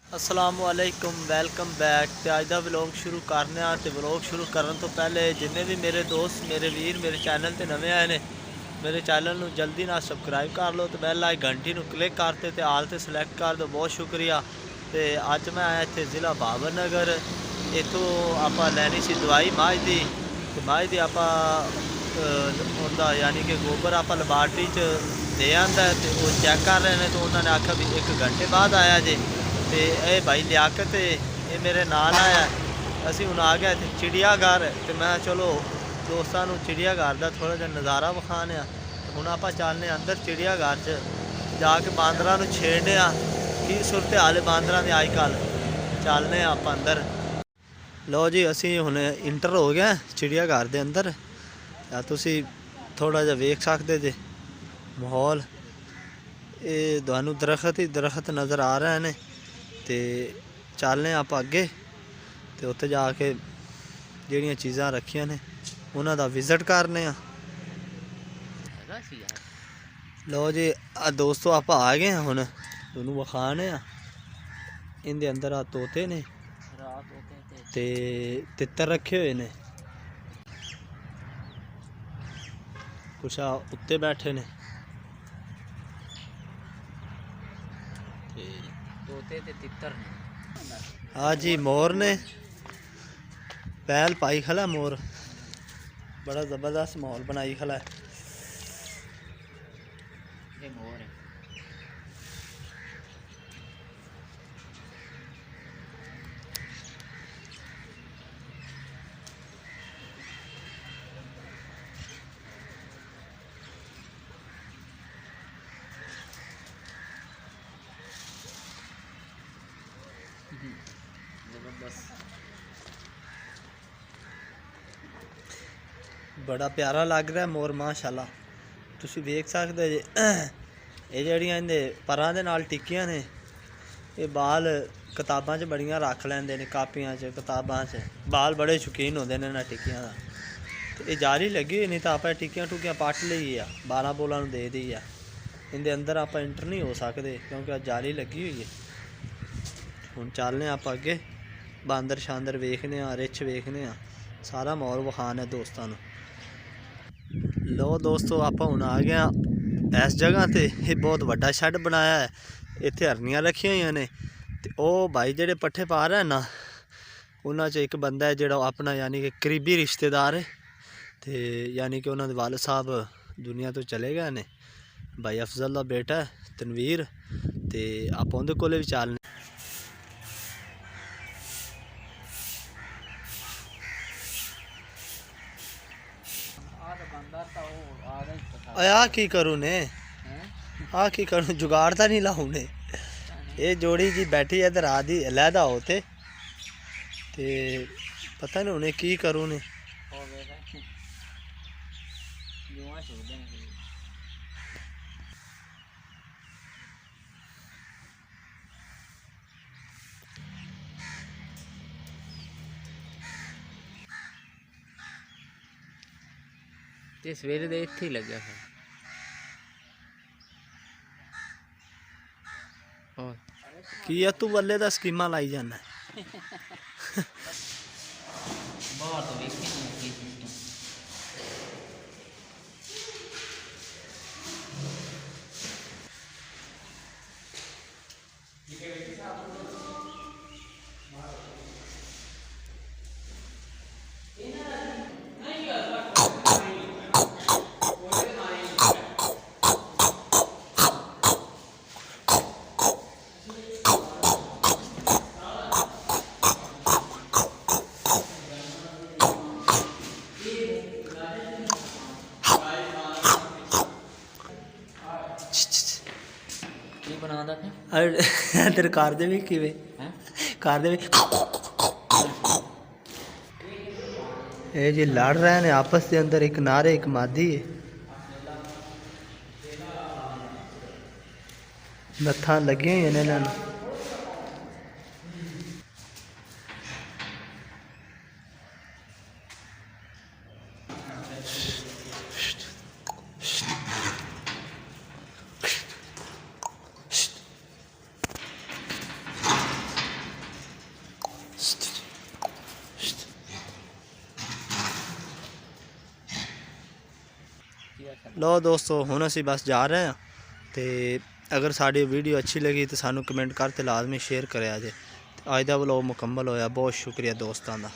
असलामुअलैकुम welcome back. तो अज का vlog शुरू करने तो व्लॉग शुरू करने तो पहले जिन्हें भी मेरे दोस्त मेरे वीर मेरे चैनल पर नवे आए हैं मेरे चैनल में जल्दी ना सबसक्राइब कर लो तो बेल आई घंटी को क्लिक करते तो आल से सिलेक्ट कर दो। बहुत शुक्रिया। तो अज मैं आया इतने ज़िला बाबर नगर। इतों आप लैनी सी दवाई मझ की तो मझ की आप यानी कि गोबर आप लैबार्टरी दे आंदा है तो वो चैक कर रहे हैं। तो उन्होंने आखा भी 1 घंटे बाद आया जे। तो ये भाई लियाकत ये मेरे नाल आया। असी हूँ आ गया इतने चिड़ियाघर तो मैं चलो दोस्तों चिड़ियाघर का थोड़ा जहा नज़ारा विखाने। हूँ आप चलने अंदर चिड़ियाघर जाके बांदर छेड़ने की सूरत हाल है बांदर की अजकल। चलने आप अंदर। लो जी असी हूँ इंटर हो गया चिड़ियाघर के अंदर। तुसी थोड़ा जहा वेख सकते जे माहौल। ये थानू दरख्त ही दरख्त नज़र आ रहे हैं। तो चलने आप अगे तो उत्थे जाके जड़ियाँ चीज़ां रखिया ने उन्हों का विजिट करने। लो जी दोस्तों आप आ गए हैं हुण तुहानू विखाने। इनके अंदर आ तोते ने ते तितर रखे हुए ने। कुछ उत्ते बैठे ने तोते ते तितर ने। हाँ जी मोर ने पहल पाई खला मोर। बड़ा ज़बरदस्त माहौल बनाई खला है। ये मोर है। जबरदस्त बड़ा प्यारा लग रहा है मोर माशाल्लाह। तुसी देख सकते जे ये जड़ियाँ इहदे परां दे नाल टिक्कियां ने। ये बाल किताबां च बड़ियां रख लैंदे ने कापियां च किताबां च। बाल बड़े शौकीन होंदे ने इन्हां टिक्कियां दा। तो ये जारी लगी हुई नहीं तो आप टिक्कियां टुक्कियां पट ली आ बालां बोलां नूं दे दी आ। इनके अंदर आप इंटर नहीं हो सकते क्योंकि जाली लगी हुई है। हुण चलने आप अगे बांदर शांदर वेखने रिछ वेखने सारा माहौल विखाने दोस्तों। लो दोस्तों आप हुण आ गए इस जगह ते। ये बहुत वड्डा शैड बनाया है। इत्थे हरनियां रखी हुई ने। तो वह भाई जेडे पट्ठे पा रहे हैं ना उन्होंने एक बंदा है जो अपना यानी कि करीबी रिश्तेदार है। तो यानी कि उन्होंने वाल साहब दुनिया तो चले गए ने। भाई अफजल का बेटा है तनवीर। तो आप उनके कोले भी चलने। आ की करूँ ने आ की करूँ जुगाड़ तो नहीं लाऊ ने। ये जोड़ी जी बैठी इधर आदि अलहदा होते पता नहीं उन्हें की करूँ ने। ते सवेरे दे इत्थे ही लग्या फिर। और की तू बल्ले दा स्कीमा लाई जाना। बाहर तो वेखे नहीं की सिस्टम। की बनादा फिर तेरे कार दे भी किवे हैं। कार दे भी ये जी लड़ रहे हैं आपस के अंदर। एक नारे एक मादी है। नत्था लगी हुई हैं इन्होंने। ਲਓ ਦੋਸਤੋ ਹੁਣ ਅਸੀਂ ਬਸ ਜਾ ਰਹੇ ਹਾਂ ਤੇ ਅਗਰ ਸਾਡੀ ਵੀਡੀਓ ਅੱਛੀ ਲੱਗੀ ਤਾਂ ਸਾਨੂੰ ਕਮੈਂਟ ਕਰਕੇ ਲਾਜ਼ਮੀ ਸ਼ੇਅਰ ਕਰਿਆ ਜੇ। ਅੱਜ ਦਾ ਵਲੋਗ ਮੁਕੰਮਲ ਹੋਇਆ। ਬਹੁਤ ਸ਼ੁਕਰੀਆ ਦੋਸਤਾਂ ਦਾ।